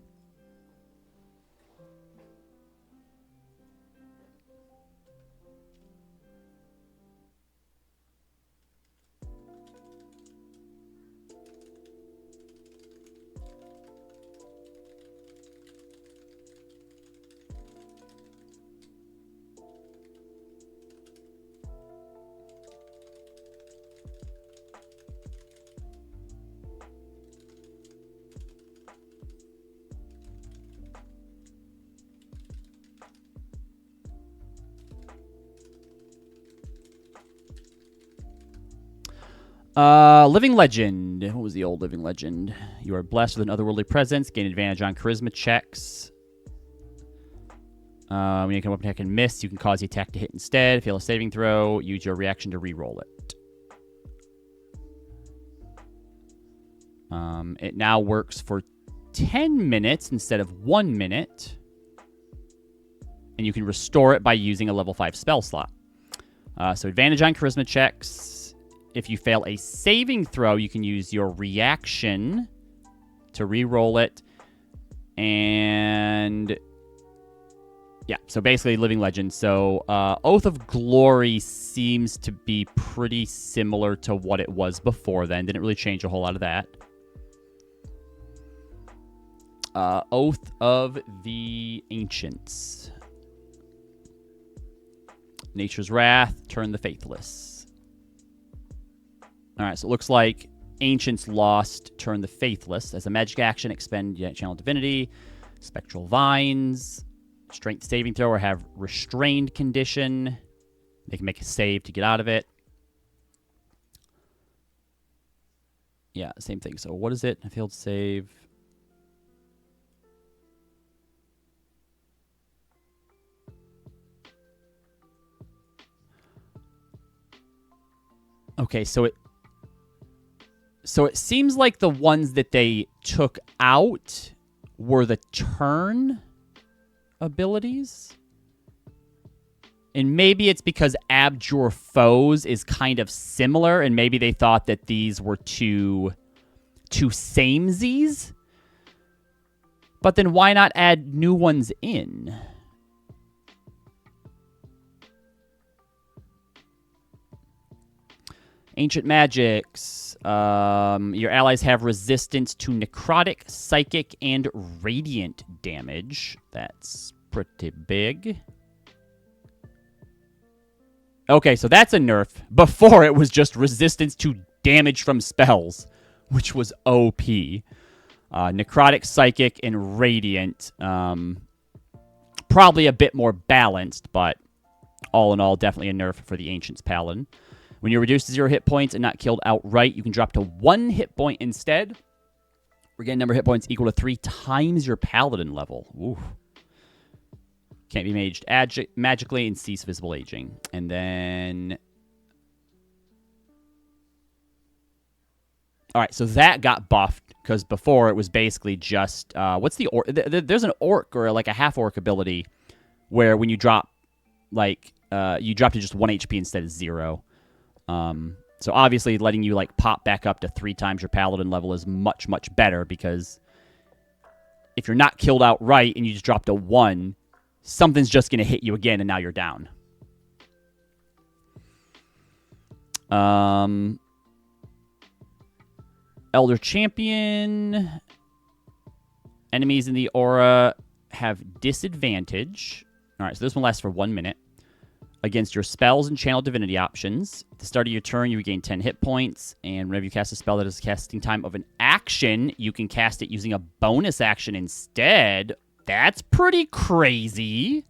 Living Legend. What was the old Living Legend? You are blessed with an otherworldly presence. Gain advantage on charisma checks. When you come up and attack and miss, you can cause the attack to hit instead. Fail a saving throw. Use your reaction to re-roll it. It now works for 10 minutes instead of 1 minute. And you can restore it by using a level 5 spell slot. So advantage on charisma checks. If you fail a saving throw, you can use your reaction to re-roll it. And yeah, so basically Living Legend. So Oath of Glory seems to be pretty similar to what it was before then. Didn't really change a whole lot of that. Oath of the Ancients. Nature's Wrath, turn the faithless. All right, so it looks like Ancients lost Turn the Faithless. As a magic action, expend Channel Divinity, Spectral Vines, Strength saving throw, or have Restrained condition. They can make a save to get out of it. Yeah, same thing. So what is it? A failed save. Okay, so it seems like the ones that they took out were the turn abilities. And maybe it's because Abjure Foes is kind of similar, and maybe they thought that these were two samesies. But then why not add new ones in? Ancient Magics. Your allies have resistance to necrotic, psychic, and radiant damage. That's pretty big. Okay, so that's a nerf. Before, it was just resistance to damage from spells, which was OP. Necrotic, psychic, and radiant. Probably a bit more balanced, but all in all, definitely a nerf for the Ancient's Paladin. When you're reduced to 0 hit points and not killed outright, you can drop to 1 hit point instead. Regain number of hit points equal to 3 times your Paladin level. Ooh. Can't be maged magically and cease visible aging. And then... Alright, so that got buffed, because before it was basically just... what's the orc? There's an orc, or like a half-orc ability, where when you drop, like, you drop to just 1 HP instead of 0. So obviously letting you like pop back up to 3 times your Paladin level is much, much better, because if you're not killed outright and you just drop to 1, something's just going to hit you again and now you're down. Elder Champion. Enemies in the aura have disadvantage. All right, so this one lasts for 1 minute. Against your spells and channel divinity options. At the start of your turn, you regain 10 hit points, and whenever you cast a spell that is casting time of an action, you can cast it using a bonus action instead. That's pretty crazy.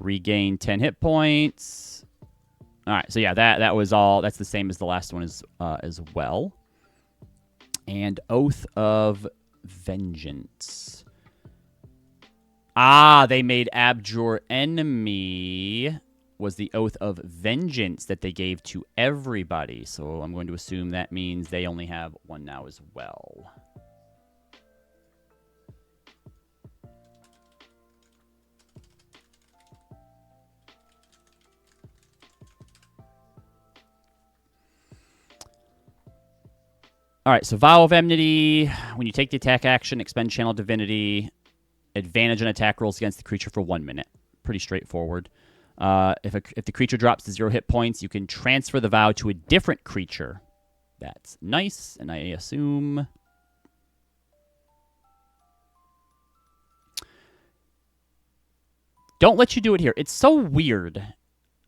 Regain 10 hit points. All right, so yeah, that was all. That's the same as the last one as well. And Oath of Vengeance. Ah, they made Abjure Enemy was the Oath of Vengeance that they gave to everybody. So I'm going to assume that means they only have one now as well. All right, so Vow of Enmity. When you take the attack action, expend Channel Divinity. Advantage on attack rolls against the creature for 1 minute. Pretty straightforward. If the creature drops to 0 hit points, you can transfer the vow to a different creature. That's nice, and I assume... Don't let you do it here. It's so weird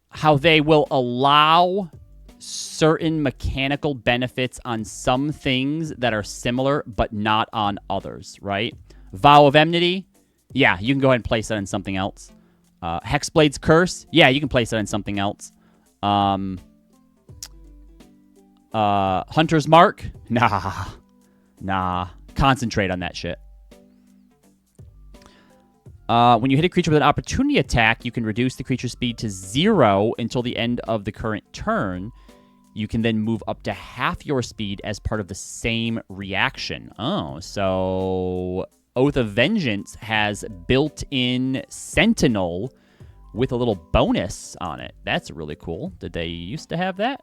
how they will allow certain mechanical benefits on some things that are similar, but not on others, right? Vow of Enmity, yeah, you can go ahead and place that on something else. Hexblade's Curse, yeah, you can place that on something else. Hunter's Mark, nah. Concentrate on that shit. When you hit a creature with an opportunity attack, you can reduce the creature's speed to 0 until the end of the current turn. You can then move up to half your speed as part of the same reaction. Oh, so Oath of Vengeance has built-in Sentinel with a little bonus on it. That's really cool. Did they used to have that?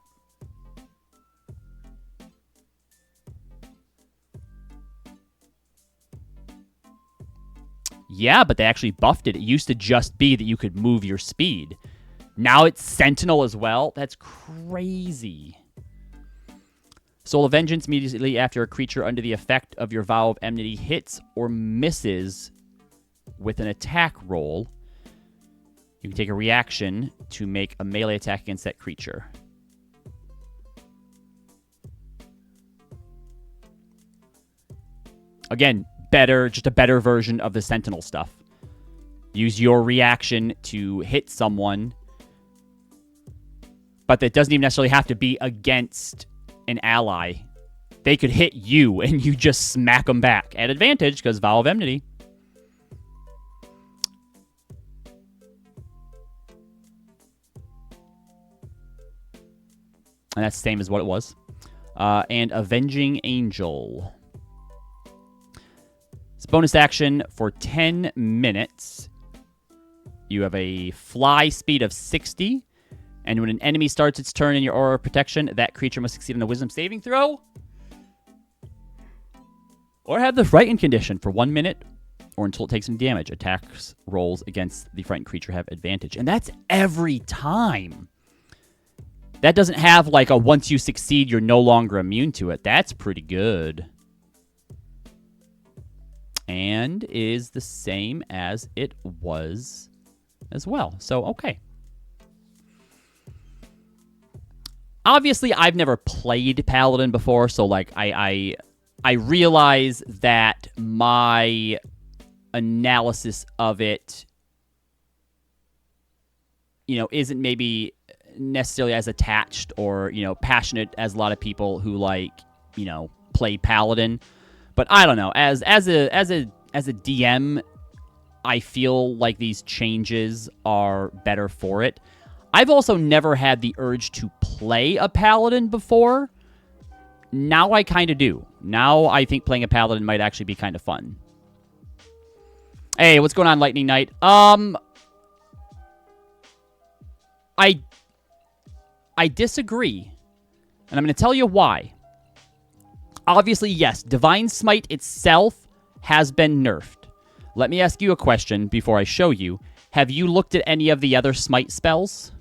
Yeah, but they actually buffed it. It used to just be that you could move your speed. Now it's Sentinel as well? That's crazy. Soul of Vengeance, immediately after a creature under the effect of your Vow of Enmity hits or misses with an attack roll, you can take a reaction to make a melee attack against that creature. Again, just a better version of the Sentinel stuff. Use your reaction to hit someone, but that doesn't even necessarily have to be against an ally. They could hit you, and you just smack them back at advantage because Vow of Enmity. And that's the same as what it was. And Avenging Angel. It's a bonus action for 10 minutes. You have a fly speed of 60. And when an enemy starts its turn in your aura of protection, that creature must succeed on a wisdom saving throw. Or have the frightened condition for 1 minute or until it takes some damage. Attacks rolls against the frightened creature have advantage. And that's every time. That doesn't have like a once you succeed, you're no longer immune to it. That's pretty good. And is the same as it was as well. So, okay. Obviously, I've never played Paladin before, so like I realize that my analysis of it, isn't maybe necessarily as attached or, passionate as a lot of people who like, play Paladin. But I don't know. As a DM, I feel like these changes are better for it. I've also never had the urge to play a Paladin before. Now I kind of do. Now I think playing a Paladin might actually be kind of fun. Hey, what's going on, Lightning Knight? I disagree. And I'm going to tell you why. Obviously, yes, Divine Smite itself has been nerfed. Let me ask you a question before I show you. Have you looked at any of the other Smite spells?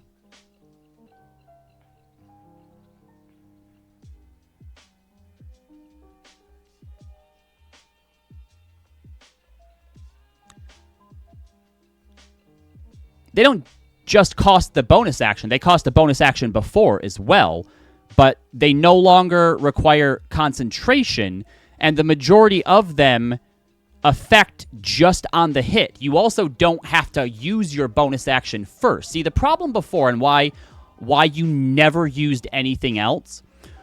They don't just cost the bonus action. They cost the bonus action before as well. But they no longer require concentration, and the majority of them effect just on the hit. You also don't have to use your bonus action first. See, the problem before and why you never used anything else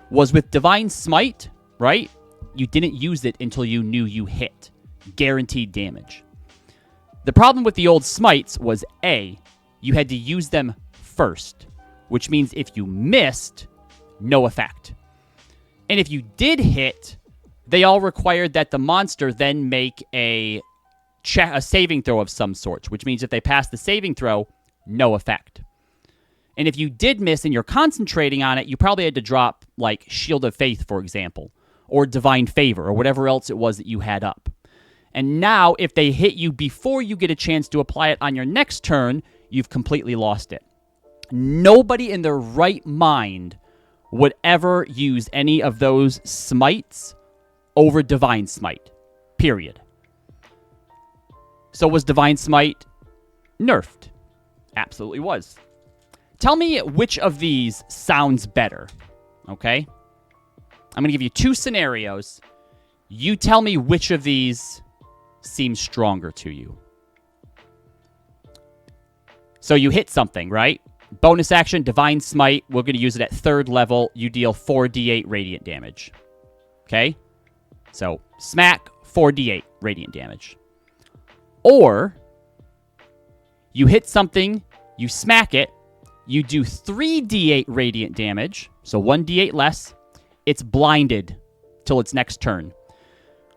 was with Divine Smite, right? You didn't use it until you knew you hit. Guaranteed damage. The problem with the old Smites was A, you had to use them first, which means if you missed, no effect. And if you did hit, they all required that the monster then make a saving throw of some sort, which means if they pass the saving throw, no effect. And if you did miss and you're concentrating on it, you probably had to drop, like, Shield of Faith, for example, or Divine Favor, or whatever else it was that you had up. And now, if they hit you before you get a chance to apply it on your next turn, you've completely lost it. Nobody in their right mind would ever use any of those smites over Divine Smite. Period. So was Divine Smite nerfed? Absolutely was. Tell me which of these sounds better, okay? I'm going to give you two scenarios. You tell me which of these seems stronger to you. So you hit something, right? Bonus action, Divine Smite. We're going to use it at 3rd level. You deal 4d8 radiant damage. Okay? So, smack, 4d8 radiant damage. Or, you hit something, you smack it, you do 3d8 radiant damage, so 1d8 less. It's blinded till its next turn.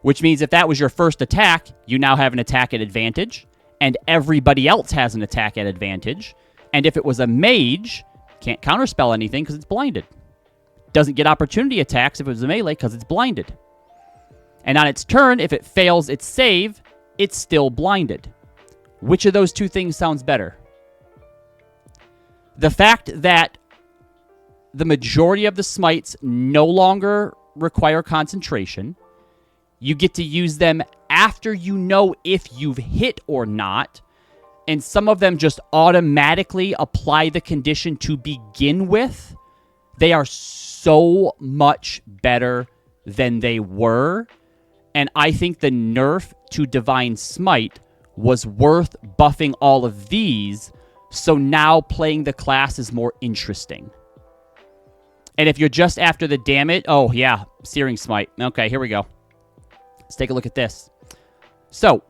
Which means if that was your first attack, you now have an attack at advantage, and everybody else has an attack at advantage. And if it was a mage, can't counterspell anything because it's blinded. Doesn't get opportunity attacks if it was a melee because it's blinded. And on its turn, if it fails its save, it's still blinded. Which of those two things sounds better? The fact that the majority of the smites no longer require concentration. You get to use them after you know if you've hit or not. And some of them just automatically apply the condition to begin with. They are so much better than they were. And I think the nerf to Divine Smite was worth buffing all of these, so now playing the class is more interesting. And if you're just after the damage... Oh, yeah, Searing Smite. Okay, here we go. Let's take a look at this. So,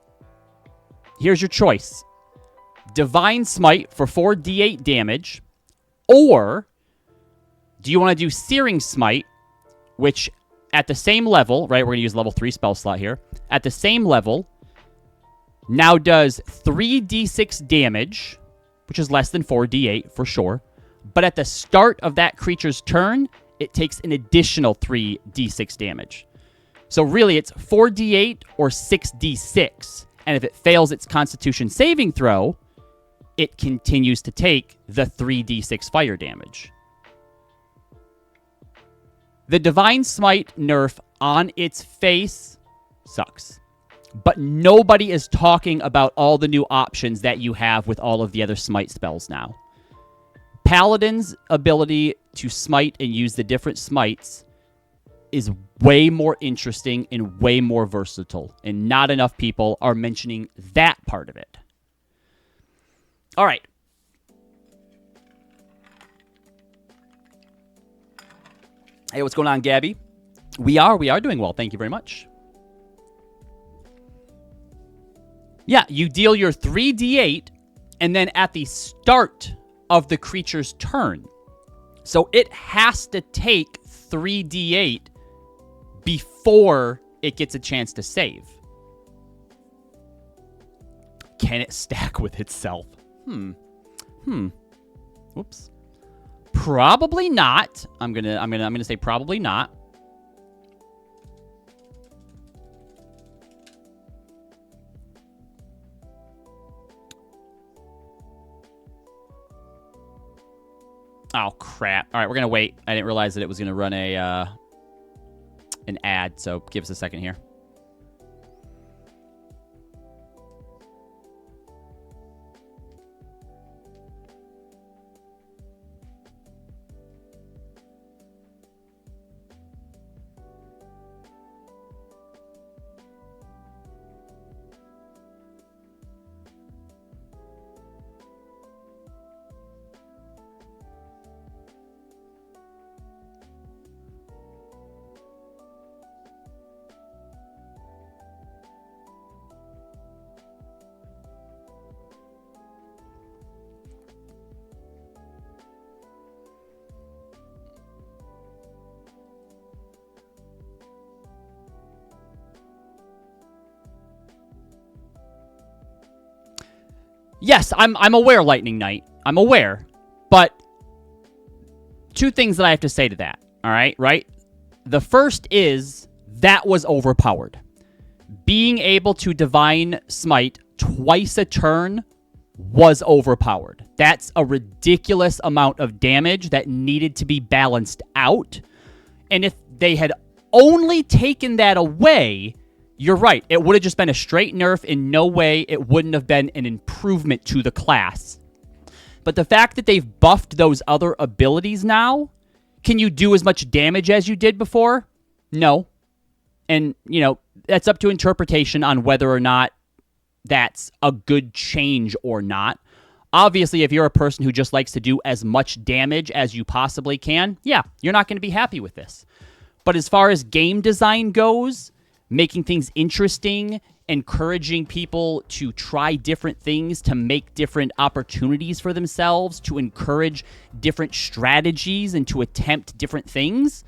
here's your choice. Divine Smite for 4d8 damage, or do you want to do Searing Smite, which at the same level, right, we're going to use level 3 spell slot here, at the same level, now does 3d6 damage, which is less than 4d8 for sure, but at the start of that creature's turn, it takes an additional 3d6 damage. So really, it's 4d8 or 6d6, and if it fails its Constitution saving throw, it continues to take the 3d6 fire damage. The Divine Smite nerf on its face sucks. But nobody is talking about all the new options that you have with all of the other Smite spells now. Paladin's ability to smite and use the different smites is way more interesting and way more versatile. And not enough people are mentioning that part of it. All right. Hey, what's going on, Gabby? We are doing well. Thank you very much. Yeah, you deal your 3d8, and then at the start of the creature's turn. So it has to take 3d8 before it gets a chance to save. Can it stack with itself? Whoops. Probably not. I'm gonna say probably not. Oh crap! All right, we're gonna wait. I didn't realize that it was gonna run an ad, so give us a second here. Yes, I'm aware, Lightning Knight. I'm aware. But two things that I have to say to that, all right? Right? The first is that was overpowered. Being able to Divine Smite twice a turn was overpowered. That's a ridiculous amount of damage that needed to be balanced out. And if they had only taken that away, you're right. It would have just been a straight nerf. In no way it wouldn't have been an improvement to the class. But the fact that they've buffed those other abilities now, can you do as much damage as you did before? No. And, you know, that's up to interpretation on whether or not that's a good change or not. Obviously, if you're a person who just likes to do as much damage as you possibly can, yeah, you're not going to be happy with this. But as far as game design goes, making things interesting, encouraging people to try different things, to make different opportunities for themselves, to encourage different strategies and to attempt different things,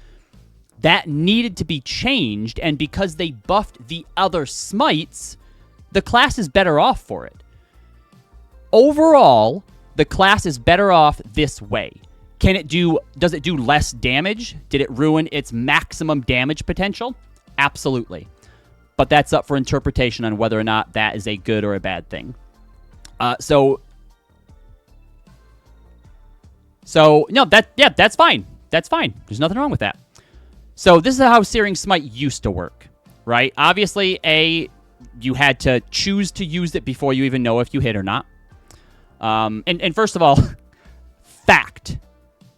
that needed to be changed. And because they buffed the other smites, the class is better off for it. Overall, the class is better off this way. Does it do less damage? Did it ruin its maximum damage potential? Absolutely. But that's up for interpretation on whether or not that is a good or a bad thing. So no, that's fine. That's fine. There's nothing wrong with that. So this is how Searing Smite used to work, right? Obviously, you had to choose to use it before you even know if you hit or not. And first of all, fact.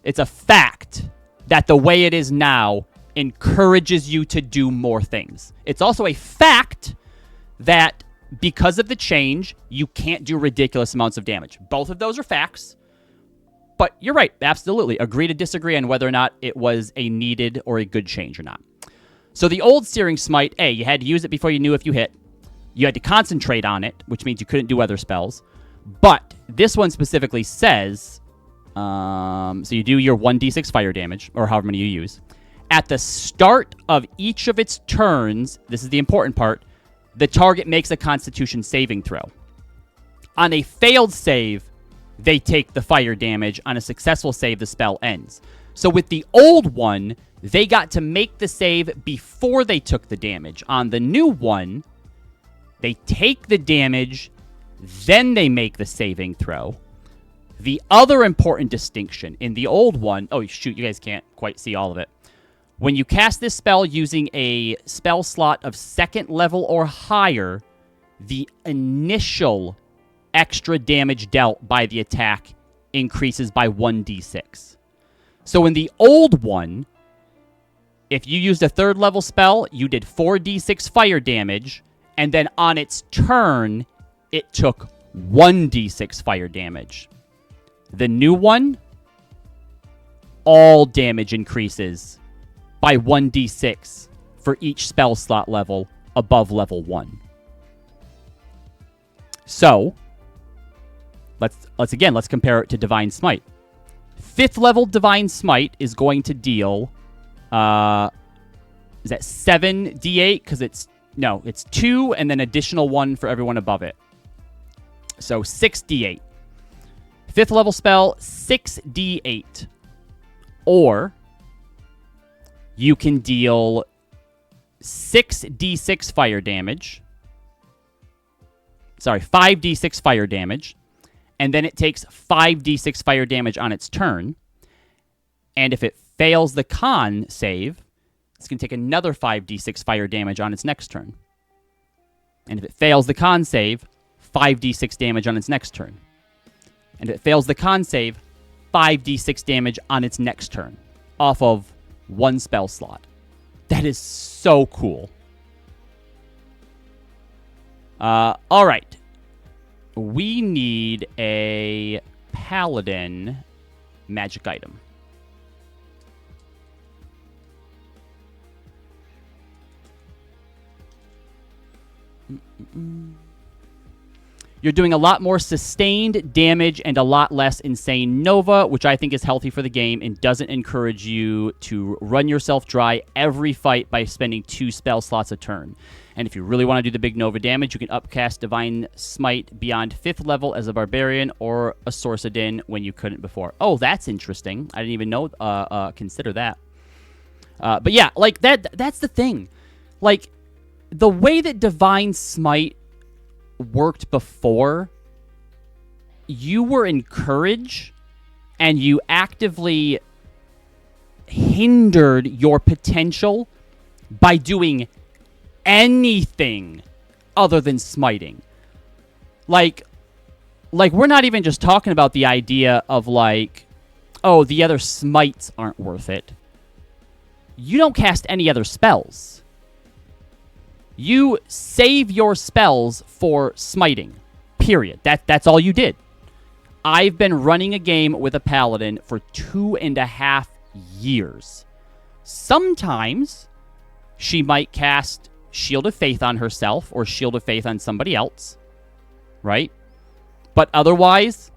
It's a fact that the way it is now encourages you to do more things. It's also a fact that because of the change, you can't do ridiculous amounts of damage. Both of those are facts. But you're right, absolutely. Agree to disagree on whether or not it was a needed or a good change or not. So the old Searing Smite, you had to use it before you knew if you hit. You had to concentrate on it, which means you couldn't do other spells. But this one specifically says, so you do your 1d6 fire damage, or however many you use. At the start of each of its turns, this is the important part, the target makes a Constitution saving throw. On a failed save, they take the fire damage. On a successful save, the spell ends. So with the old one, they got to make the save before they took the damage. On the new one, they take the damage, then they make the saving throw. The other important distinction in the old one... Oh, shoot, you guys can't quite see all of it. When you cast this spell using a spell slot of 2nd level or higher, the initial extra damage dealt by the attack increases by 1d6. So in the old one, if you used a 3rd level spell, you did 4d6 fire damage, and then on its turn, it took 1d6 fire damage. The new one, all damage increases by 1d6 for each spell slot level above level 1. So, let's compare it to Divine Smite. 5th level Divine Smite is going to deal, is that 7d8? Because it's 2 and then additional 1 for everyone above it. So 6d8. 5th level spell, 6d8. Or you can deal 6d6 fire damage. Sorry, 5d6 fire damage. And then it takes 5d6 fire damage on its turn. And if it fails the con save, it's going to take another 5d6 fire damage on its next turn. And if it fails the con save, 5d6 damage on its next turn. And if it fails the con save, 5d6 damage on its next turn, off of one spell slot. That is so cool. All right. We need a Paladin magic item. You're doing a lot more sustained damage and a lot less insane Nova, which I think is healthy for the game and doesn't encourage you to run yourself dry every fight by spending 2 spell slots a turn. And if you really want to do the big Nova damage, you can upcast Divine Smite beyond 5th level as a Barbarian or a Sorcerer when you couldn't before. Oh, that's interesting. I didn't even know, consider that. But yeah, like, that's the thing. Like, the way that Divine Smite worked before, you were encouraged and you actively hindered your potential by doing anything other than smiting. Like we're not even just talking about the idea of like, oh, the other smites aren't worth it. You don't cast any other spells. You save your spells for smiting. Period. That's all you did. I've been running a game with a Paladin for 2.5 years. Sometimes she might cast Shield of Faith on herself or Shield of Faith on somebody else, right? But otherwise,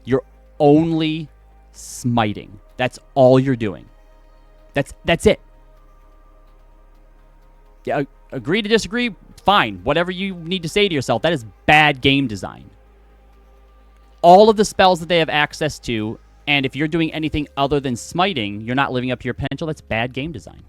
you're only smiting. That's all you're doing. That's it. Yeah, agree to disagree, fine. Whatever you need to say to yourself, that is bad game design. All of the spells that they have access to, and if you're doing anything other than smiting, you're not living up to your potential, that's bad game design.